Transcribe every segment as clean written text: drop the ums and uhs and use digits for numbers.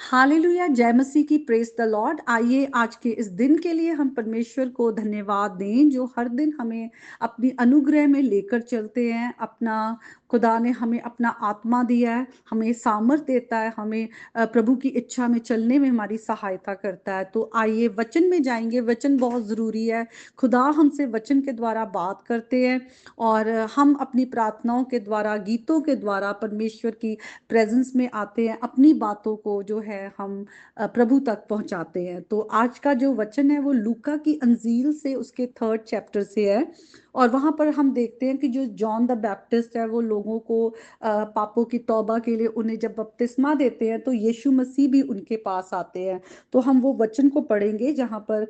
Hallelujah, जय मसीह की, praise the Lord. आइए आज के इस दिन के लिए हम परमेश्वर को धन्यवाद दें जो हर दिन हमें अपनी अनुग्रह में लेकर चलते हैं। अपना खुदा ने हमें अपना आत्मा दिया है, हमें सामर्थ देता है, हमें प्रभु की इच्छा में चलने में हमारी सहायता करता है। तो आइए वचन में जाएंगे। वचन बहुत ज़रूरी है। खुदा हमसे वचन के द्वारा बात करते हैं और हम अपनी प्रार्थनाओं के द्वारा, गीतों के द्वारा परमेश्वर की प्रेजेंस में आते हैं, अपनी बातों को जो है हम प्रभु तक पहुंचाते हैं। तो आज का जो वचन है वो लूका की अंजील से उसके 3rd चैप्टर से है। और वहां पर हम देखते हैं कि जो जॉन द बैप्टिस्ट है वो लोगों को पापों की तौबा के लिए उन्हें जब बपतिस्मा देते हैं तो यीशु मसीह भी उनके पास आते हैं। तो हम वो वचन को पढ़ेंगे जहां पर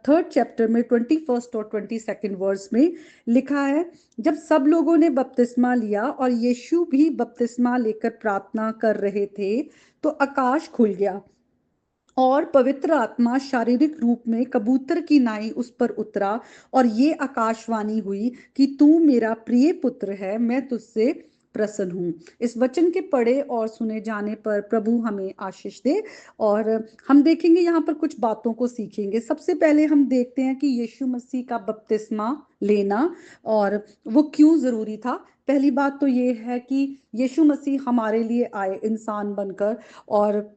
3rd चैप्टर में 21st और 22nd वर्स में लिखा है। जब सब लोगों ने बपतिस्मा लिया और यीशु भी बपतिस्मा लेकर प्रार्थना कर रहे थे तो आकाश खुल गया और पवित्र आत्मा शारीरिक रूप में कबूतर की नाई उस पर उतरा और ये आकाशवाणी हुई कि तू मेरा प्रिय पुत्र है, मैं तुझसे प्रसन्न हूँ। इस वचन के पढ़े और सुने जाने पर प्रभु हमें आशीष दे। और हम देखेंगे यहाँ पर कुछ बातों को सीखेंगे। सबसे पहले हम देखते हैं कि यीशु मसीह का बपतिस्मा लेना और वो क्यों जरूरी था। पहली बात तो ये है कि यीशु मसीह हमारे लिए आए इंसान बनकर, और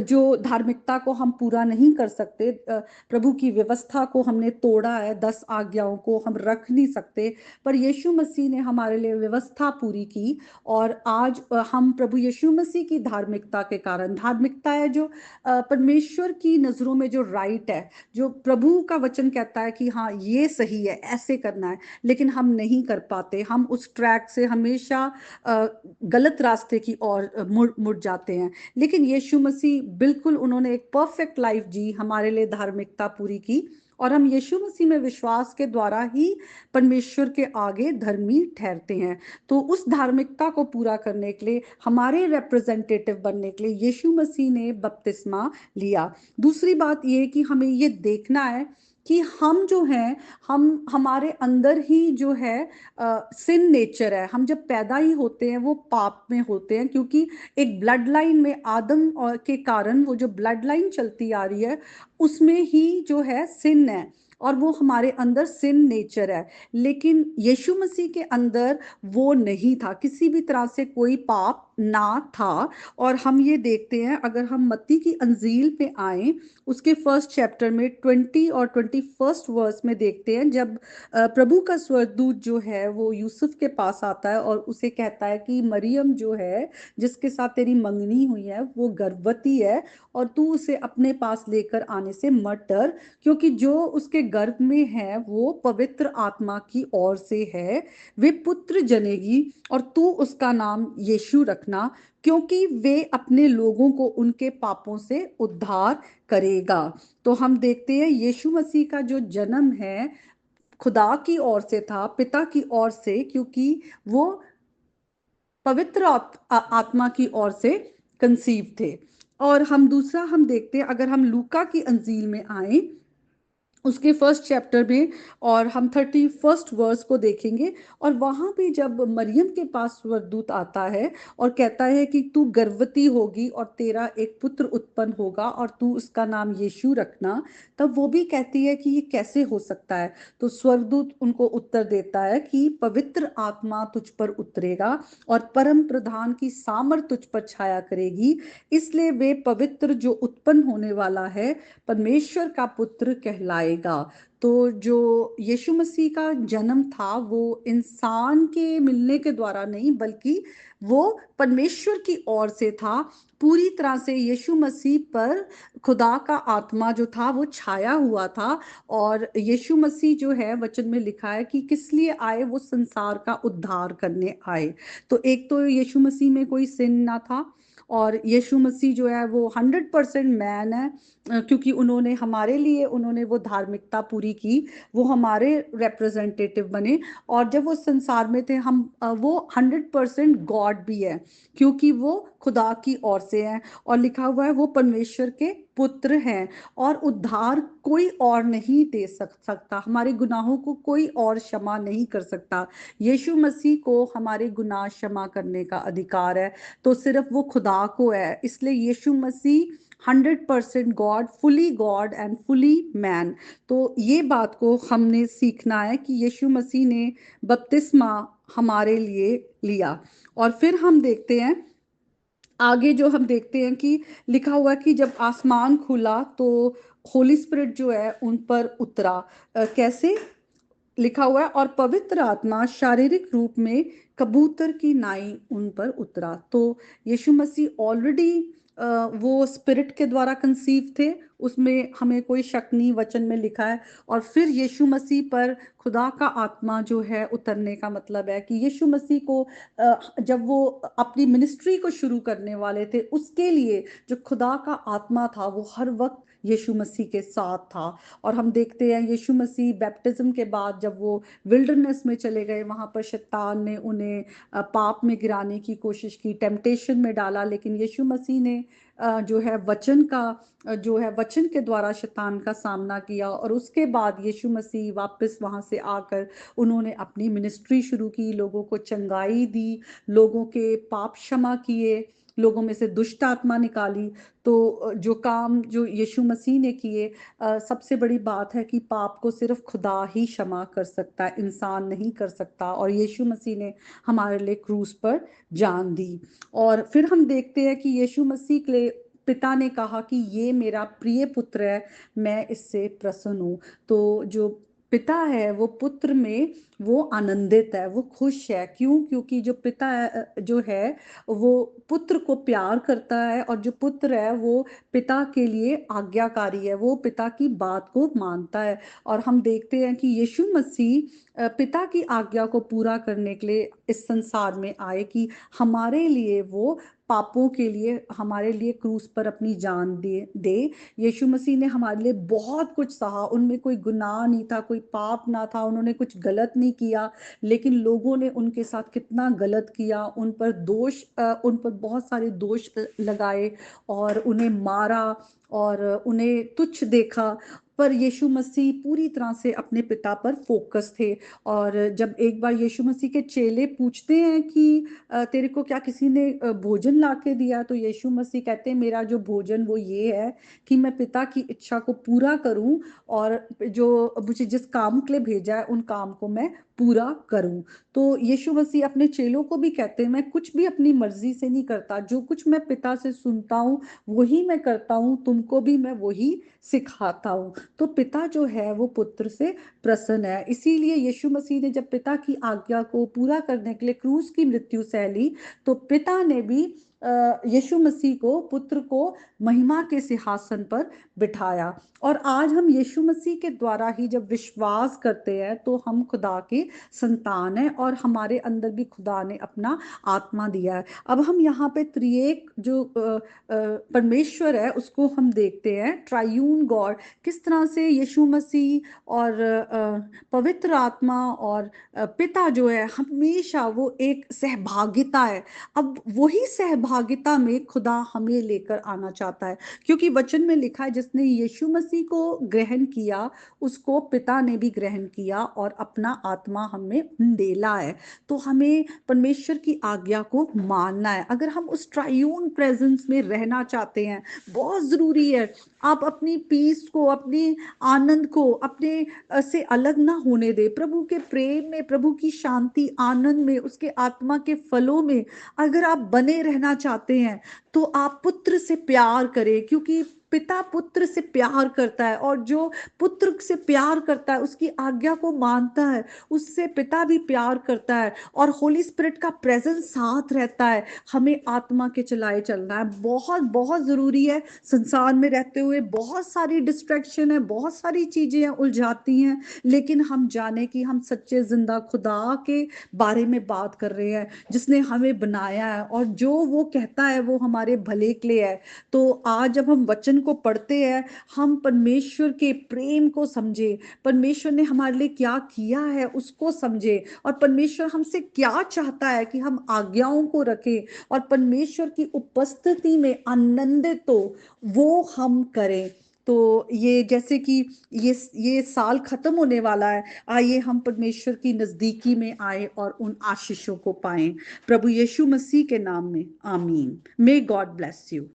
जो धार्मिकता को हम पूरा नहीं कर सकते, प्रभु की व्यवस्था को हमने तोड़ा है, 10 आज्ञाओं को हम रख नहीं सकते, पर यीशु मसीह ने हमारे लिए व्यवस्था पूरी की। और आज हम प्रभु यीशु मसीह की धार्मिकता के कारण, धार्मिकता है जो परमेश्वर की नजरों में जो राइट है, जो प्रभु का वचन कहता है कि हाँ ये सही है, ऐसे करना है, लेकिन हम नहीं कर पाते। हम उस ट्रैक से हमेशा गलत रास्ते की ओर मुड़ मुड़ जाते हैं। लेकिन यीशु मसीह बिल्कुल, उन्होंने एक परफेक्ट लाइफ जी, हमारे लिए धार्मिकता पूरी की, और हम यीशु मसीह में विश्वास के द्वारा ही परमेश्वर के आगे धर्मी ठहरते हैं। तो उस धार्मिकता को पूरा करने के लिए, हमारे रिप्रेजेंटेटिव बनने के लिए यीशु मसीह ने बपतिस्मा लिया। दूसरी बात ये कि हमें ये देखना है कि हम जो हैं, हम हमारे अंदर ही जो है सिन नेचर है। हम जब पैदा ही होते हैं वो पाप में होते हैं, क्योंकि एक ब्लड लाइन में आदम और के कारण वो जो ब्लड लाइन चलती आ रही है उसमें ही जो है सिन है, और वो हमारे अंदर सिन नेचर है। लेकिन यीशु मसीह के अंदर वो नहीं था, किसी भी तरह से कोई पाप ना था। और हम ये देखते हैं, अगर हम मत्ती की अंजील पे आए, उसके 1st चैप्टर में 20 और 21st वर्स में देखते हैं, जब प्रभु का स्वर्गदूत जो है वो यूसुफ के पास आता है और उसे कहता है कि मरियम जो है, जिसके साथ तेरी मंगनी हुई है, वो गर्भवती है, और तू उसे अपने पास लेकर आने से मत डर, क्योंकि जो उसके गर्भ में है वो पवित्र आत्मा की ओर से है। वे पुत्र जनेगी और तू उसका नाम यीशु रखना, क्योंकि वे अपने लोगों को उनके पापों से उद्धार करेगा। तो हम देखते हैं यीशु मसीह का जो जन्म है खुदा की ओर से था, पिता की ओर से, क्योंकि वो पवित्र आत्मा की ओर से कंसीव थे। और हम दूसरा हम देखते हैं, अगर हम लूका की अंजील में आए, उसके 1st चैप्टर में, और हम 31st वर्स को देखेंगे। और वहां पे जब मरियम के पास स्वर्गदूत आता है और कहता है कि तू गर्भवती होगी और तेरा एक पुत्र उत्पन्न होगा और तू उसका नाम यीशु रखना, तब वो भी कहती है कि ये कैसे हो सकता है। तो स्वर्गदूत उनको उत्तर देता है कि पवित्र आत्मा तुझ पर उतरेगा और परम प्रधान की सामर्थ तुझ पर छाया करेगी, इसलिए वे पवित्र जो उत्पन्न होने वाला है परमेश्वर का पुत्र कहलाएगा। तो जो यीशु मसीह का जन्म था वो इंसान के मिलने के द्वारा नहीं, बल्कि वो परमेश्वर की ओर से था। पूरी तरह से यीशु मसीह पर खुदा का आत्मा जो था वो छाया हुआ था। और यीशु मसीह जो है, वचन में लिखा है कि किस लिए आए, वो संसार का उद्धार करने आए। तो एक तो यीशु मसीह में कोई सिन ना था, और यीशु मसीह जो है वो 100% मैन है, क्योंकि उन्होंने हमारे लिए, उन्होंने वो धार्मिकता पूरी की, वो हमारे रिप्रेजेंटेटिव बने। और जब वो संसार में थे, हम वो 100% गॉड भी है, क्योंकि वो खुदा की ओर से हैं और लिखा हुआ है वो परमेश्वर के पुत्र हैं और उद्धार कोई और नहीं दे सकता, हमारे गुनाहों को कोई और क्षमा नहीं कर सकता। यीशु मसीह को हमारे गुनाह क्षमा करने का अधिकार है, तो सिर्फ वो खुदा को है। इसलिए यीशु मसीह 100% गॉड एंड फुली मैन। तो ये बात को हमने सीखना है कि यीशु मसीह ने बपतिस्मा हमारे लिए लिया। और फिर हम देखते हैं आगे, जो हम देखते हैं कि लिखा हुआ है कि जब आसमान खुला तो होली स्पिरिट जो है उन पर उतरा। कैसे लिखा हुआ है, और पवित्र आत्मा शारीरिक रूप में कबूतर की नाई उन पर उतरा। तो यीशु मसीह ऑलरेडी वो स्पिरिट के द्वारा कंसीव थे, उसमें हमें कोई शक नहीं, वचन में लिखा है। और फिर यीशु मसीह पर खुदा का आत्मा जो है उतरने का मतलब है कि यीशु मसीह को जब वो अपनी मिनिस्ट्री को शुरू करने वाले थे, उसके लिए जो खुदा का आत्मा था वो हर वक्त यीशु मसीह के साथ था। और हम देखते हैं यीशु मसीह बैप्टिज्म के बाद जब वो विल्डरनेस में चले गए, वहां पर शैतान ने उन्हें पाप में गिराने की कोशिश की, टेम्पटेशन में डाला, लेकिन यीशु मसीह ने जो है वचन का जो है वचन के द्वारा शैतान का सामना किया। और उसके बाद यीशु मसीह वापस वहां से आकर उन्होंने अपनी मिनिस्ट्री शुरू की, लोगों को चंगाई दी, लोगों के पाप क्षमा किए, लोगों में से दुष्ट आत्मा निकाली। तो जो काम जो यीशु मसीह ने किए, सबसे बड़ी बात है कि पाप को सिर्फ खुदा ही क्षमा कर सकता है, इंसान नहीं कर सकता। और यीशु मसीह ने हमारे लिए क्रूस पर जान दी। और फिर हम देखते हैं कि यीशु मसीह के लिए पिता ने कहा कि ये मेरा प्रिय पुत्र है, मैं इससे प्रसन्न हूँ। तो जो पिता है वो पुत्र में वो आनंदित है, वो खुश है। क्यों? क्योंकि जो पिता जो है वो पुत्र को प्यार करता है, और जो पुत्र है वो पिता के लिए आज्ञाकारी है, वो पिता की बात को मानता है। और हम देखते हैं कि यीशु मसीह पिता की आज्ञा को पूरा करने के लिए इस संसार में आए कि हमारे लिए वो पापों के लिए हमारे लिए क्रूस पर अपनी जान दे। यीशु मसीह ने हमारे लिए बहुत कुछ सहा, उनमें कोई गुनाह नहीं था, कोई पाप ना था, उन्होंने कुछ गलत नहीं किया, लेकिन लोगों ने उनके साथ कितना गलत किया, उन पर बहुत सारे दोष लगाए और उन्हें मारा और उन्हें तुच्छ देखा। पर यीशु मसीह पूरी तरह से अपने पिता पर फोकस थे। और जब एक बार यीशु मसीह के चेले पूछते हैं कि तेरे को क्या किसी ने भोजन ला के दिया, तो यीशु मसीह कहते हैं मेरा जो भोजन वो ये है कि मैं पिता की इच्छा को पूरा करूं, और जो मुझे जिस काम के लिए भेजा है उन काम को मैं पूरा करूं। तो यीशु मसीह अपने चेलों को भी कहते हैं मैं कुछ भी अपनी मर्जी से नहीं करता, जो कुछ मैं पिता से सुनता हूँ वही मैं करता हूँ, तुमको भी मैं वही सिखाता हूँ। तो पिता जो है वो पुत्र से प्रसन्न है। इसीलिए यीशु मसीह ने जब पिता की आज्ञा को पूरा करने के लिए क्रूस की मृत्यु सह ली, तो पिता ने भी यीशु मसीह को, पुत्र को महिमा के सिंहासन पर बिठाया। और आज हम यीशु मसीह के द्वारा ही जब विश्वास करते हैं तो हम खुदा के संतान हैं, और हमारे अंदर भी खुदा ने अपना आत्मा दिया है। अब हम यहाँ पे त्रिएक जो परमेश्वर है उसको हम देखते हैं, ट्रायून गॉड, किस तरह से यीशु मसीह और पवित्र आत्मा और पिता जो है हमेशा वो एक सहभागिता है। अब वही सहभागिता में खुदा हमें लेकर आना चाहता है, क्योंकि वचन में लिखा है जिसने यीशु मसीह को ग्रहण किया उसको पिता ने भी ग्रहण किया और अपना आत्मा हमें डेला है। तो हमें परमेश्वर की आज्ञा को मानना है अगर हम उस ट्रायून प्रेजेंस में रहना चाहते हैं। बहुत जरूरी है आप अपनी पीस को, अपनी आनंद को अपने से अलग ना होने दे। प्रभु के प्रेम में, प्रभु की शांति, आनंद में, उसके आत्मा के फलों में अगर आप बने रहना चाहते हैं तो आप पुत्र से प्यार करें, क्योंकि पिता पुत्र से प्यार करता है, और जो पुत्र से प्यार करता है उसकी आज्ञा को मानता है उससे पिता भी प्यार करता है, और होली स्पिरिट का प्रेजेंस साथ रहता है। हमें आत्मा के चलाए चलना है, बहुत बहुत जरूरी है। संसार में रहते हुए बहुत सारी डिस्ट्रैक्शन है, बहुत सारी चीजें उलझाती हैं, लेकिन हम जाने कि हम सच्चे जिंदा खुदा के बारे में बात कर रहे हैं जिसने हमें बनाया है, और जो वो कहता है वो हमारे भले के लिए है। तो आज जब हम वचन को पढ़ते हैं, हम परमेश्वर के प्रेम को समझें, परमेश्वर ने हमारे लिए क्या किया है उसको समझें, और परमेश्वर हमसे क्या चाहता है कि हम आज्ञाओं को रखें और परमेश्वर की उपस्थिति में आनंदित हो, वो हम करें। तो ये जैसे कि ये साल खत्म होने वाला है, आइए हम परमेश्वर की नजदीकी में आए और उन आशीषों को पाएं। प्रभु यीशु मसीह के नाम में आमीन। May God bless you.